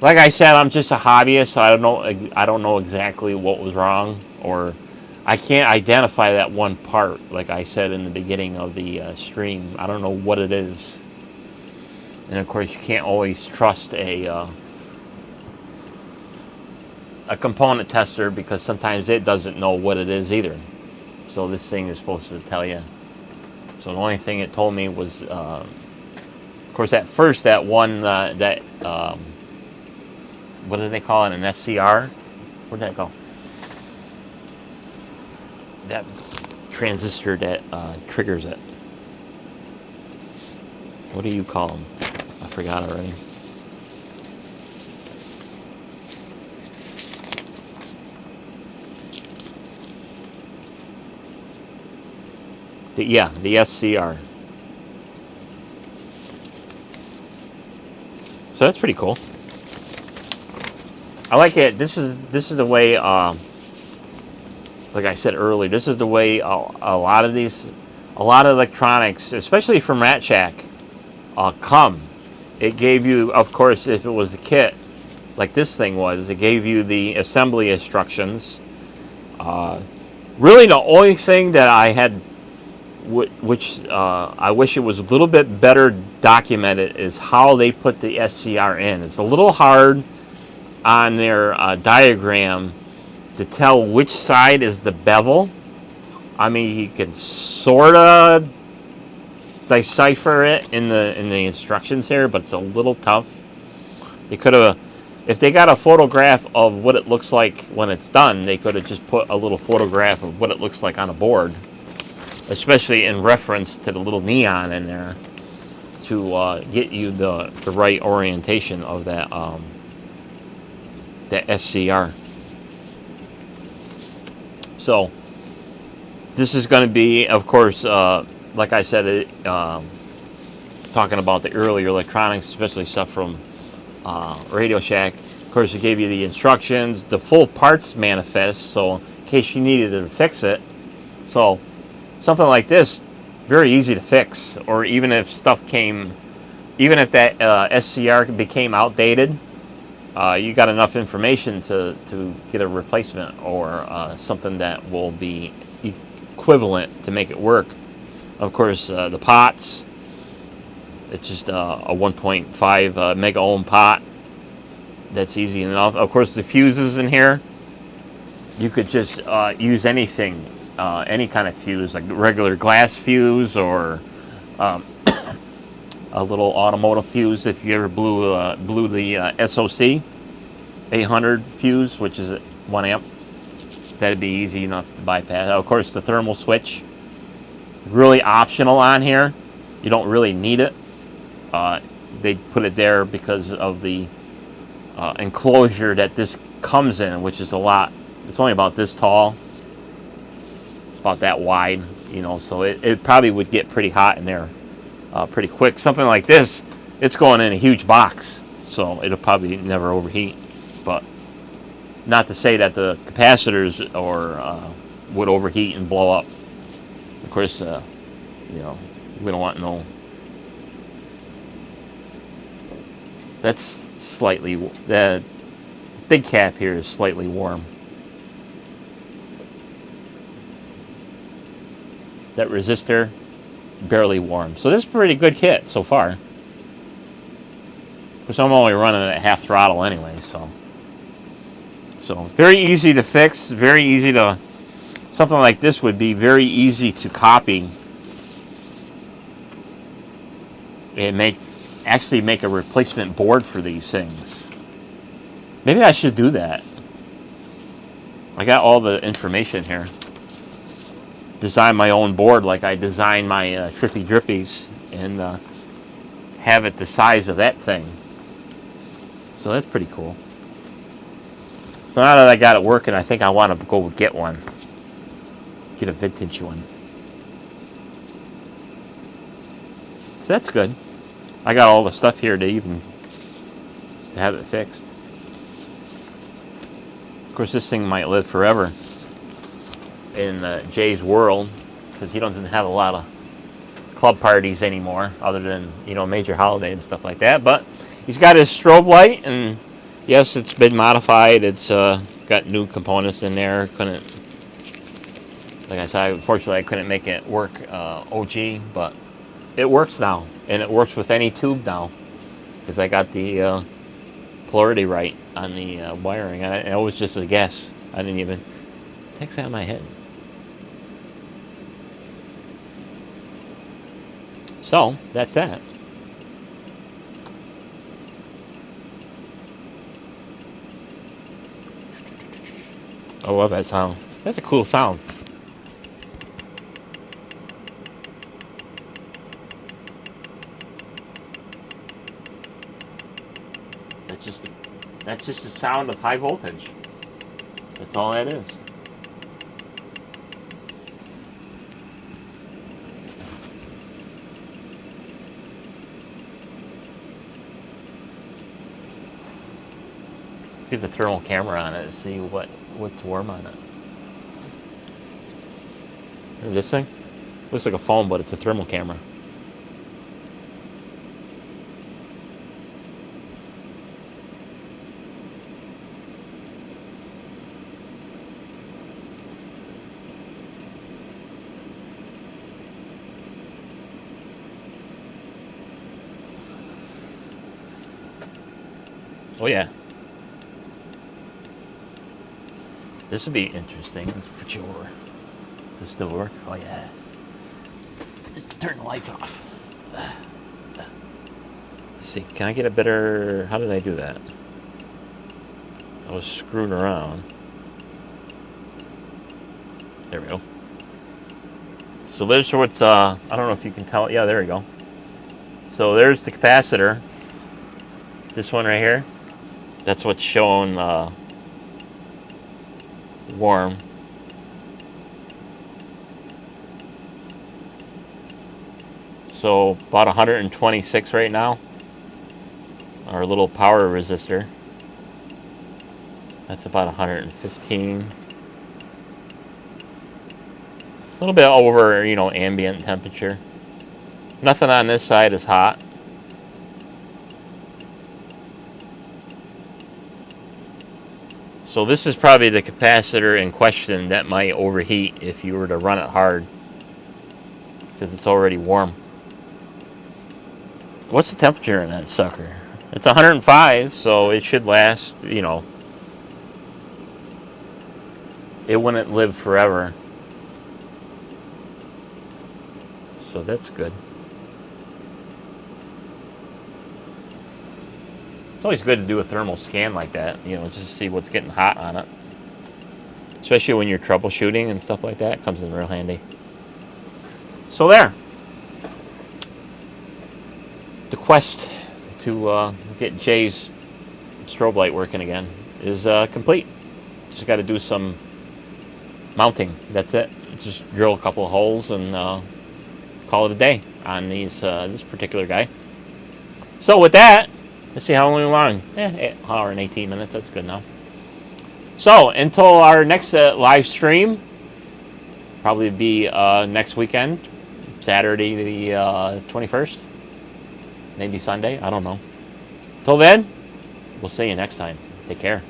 Speaker 2: like I said, I'm just a hobbyist, so I don't know exactly what was wrong, or I can't identify that one part. Like I said in the beginning of the stream, I don't know what it is. And of course, you can't always trust a component tester, because sometimes it doesn't know what it is either. So this thing is supposed to tell you. So the only thing it told me was, of course, at first that one what do they call it? An SCR? Where'd that go? That transistor that triggers it. What do you call them? I forgot already. The SCR. So that's pretty cool. I like it. This is the way, like I said earlier, this is the way a lot of electronics, especially from Rat Shack, come. It gave you, of course, if it was the kit, like this thing was, it gave you the assembly instructions. Really, the only thing that I had, which I wish it was a little bit better documented, is how they put the SCR in. It's a little hard on their diagram to tell which side is the bevel. I mean, you can sort of decipher it in the instructions here, but it's a little tough. They could have, if they got a photograph of what it looks like when it's done, they could have just put a little photograph of what it looks like on a board, especially in reference to the little neon in there, to get you the right orientation of that that SCR. So this is going to be, of course, like I said, talking about the earlier electronics, especially stuff from Radio Shack. Of course, it gave you the instructions, the full parts manifest, so in case you needed to fix it. So something like this, very easy to fix. Or even if stuff came, even if that SCR became outdated, you got enough information to get a replacement, or something that will be equivalent to make it work. Of course, the pots, it's just a 1.5 mega ohm pot. That's easy enough. Of course, the fuses in here, you could just use anything, any kind of fuse, like regular glass fuse, or a little automotive fuse. If you ever blew the SOC 800 fuse, which is 1 amp, that'd be easy enough to bypass. Of course, the thermal switch, really optional on here. You don't really need it. They put it there because of the enclosure that this comes in, which is a lot. It's only about this tall, about that wide, you know, so it probably would get pretty hot in there pretty quick. Something like this, it's going in a huge box, so it'll probably never overheat. But not to say that the capacitors would overheat and blow up. Of course, you know, we don't want no. That's slightly, the big cap here is slightly warm. That resistor, barely warm. So this is a pretty good kit so far. Because I'm only running at half throttle anyway, so very easy to fix, very easy to, something like this would be very easy to copy and actually make a replacement board for these things. Maybe I should do that. I got all the information here. Design my own board like I designed my Trippy Drippies, and have it the size of that thing. So that's pretty cool. So now that I got it working, I think I want to go get one. Get a vintage one. So that's good. I got all the stuff here to even have it fixed. Of course, this thing might live forever in Jay's world, because he doesn't have a lot of club parties anymore, other than, you know, major holidays and stuff like that. But he's got his strobe light, and yes, it's been modified. It's got new components in there. Couldn't, like I said, unfortunately, I couldn't make it work OG, but it works now, and it works with any tube now, because I got the polarity right on the wiring. And it was just a guess. I didn't even takes out of my head. So that's that. I love that sound. That's a cool sound. That's just the sound of high voltage. That's all that is. Get the thermal camera on it and see what's warm on it. This thing looks like a phone, but it's a thermal camera. Oh yeah. This would be interesting. Let's put you over. Does this still work? Oh yeah. Just turn the lights off. Let's see. Can I get a better... How did I do that? I was screwing around. There we go. So there's what's... I don't know if you can tell. Yeah, there we go. So there's the capacitor. This one right here. That's what's showing warm. So about 126 right now. Our little power resistor. That's about 115. A little bit over, you know, ambient temperature. Nothing on this side is hot. So this is probably the capacitor in question that might overheat if you were to run it hard, because it's already warm. What's the temperature in that sucker? It's 105, so it should last, you know, it wouldn't live forever. So that's good. It's always good to do a thermal scan like that, you know, just to see what's getting hot on it. Especially when you're troubleshooting and stuff like that. It comes in real handy. So there. The quest to get Jay's strobe light working again is complete. Just got to do some mounting. That's it. Just drill a couple of holes and call it a day on these this particular guy. So with that, let's see how long. 1 hour and 18 minutes. That's good now. So until our next live stream, probably be next weekend, Saturday the 21st, maybe Sunday. I don't know. Till then, we'll see you next time. Take care.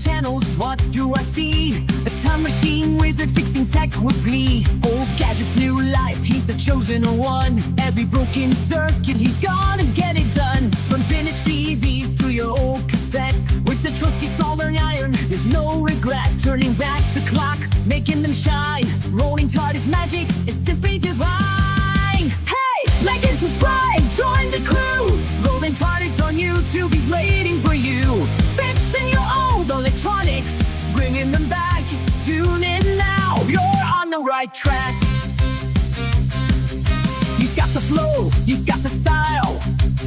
Speaker 1: Channels, what do I see? A time machine wizard fixing tech with glee. Old gadgets, new life, he's the chosen one. Every broken circuit, he's gonna get it done. From vintage TVs to your old cassette, with the trusty soldering iron, there's no regrets. Turning back the clock, making them shine. Rolling TARDIS magic is simply divine. Hey, like and subscribe, join the crew. Rolling TARDIS on YouTube, he's waiting for you. right track. He's got the flow, he's got the style.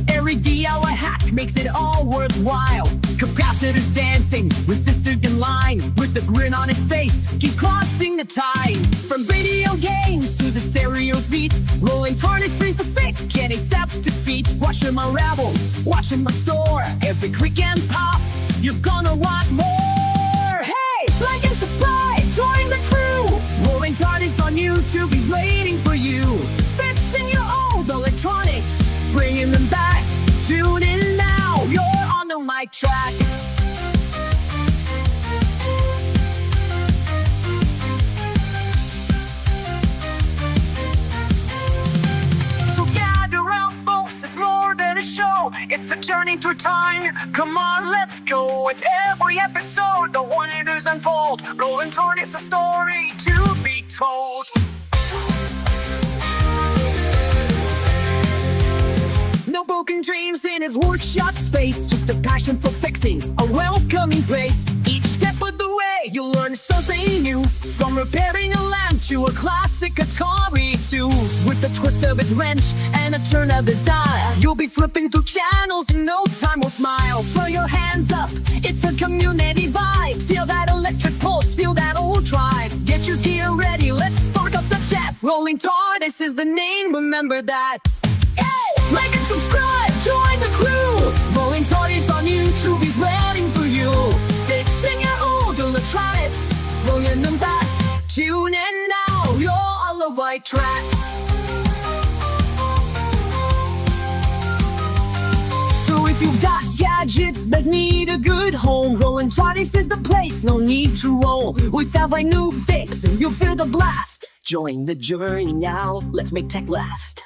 Speaker 1: Every DIY hack makes it all worthwhile. Capacitors dancing, resistor in line. With the grin on his face, he's crossing the tide. From video games to the stereo's beats, rolling TARDIS brings the fix, can't accept defeat. Watch him unravel, watch him restore. Every click and pop, you're gonna want more. Hey, like and subscribe, join the crew. Rolling TARDIS on YouTube, he's waiting for you. Fixing your old electronics, bringing them back. Tune in now, you're on the mic track. So gather round, folks, it's more than a show. It's a journey through time. Come on, let's go. At every episode, the wonders unfold. Rolling TARDIS, a story to be told. No broken dreams in his workshop space, just a passion for fixing, a welcoming place. Each step of the way, you'll learn something new, from repairing a lamp to a classic Atari 2. With the twist of his wrench and a turn of the dial, you'll be flipping through channels in no time will smile. Throw your hands up, it's a community vibe. Feel that electric pulse, feel that old drive. Get your gear ready, let's spark up the chat. Rolling TARDIS is the name, remember that. Like and subscribe, join the crew. Rolling TARDIS on YouTube, he's waiting for you. Fixing your old electronics, rolling them back. Tune in now, you're on the right track. So if you've got gadgets that need a good home, Rolling TARDIS is the place, no need to roll. With every new fix, you'll feel the blast. Join the journey now, let's make tech last.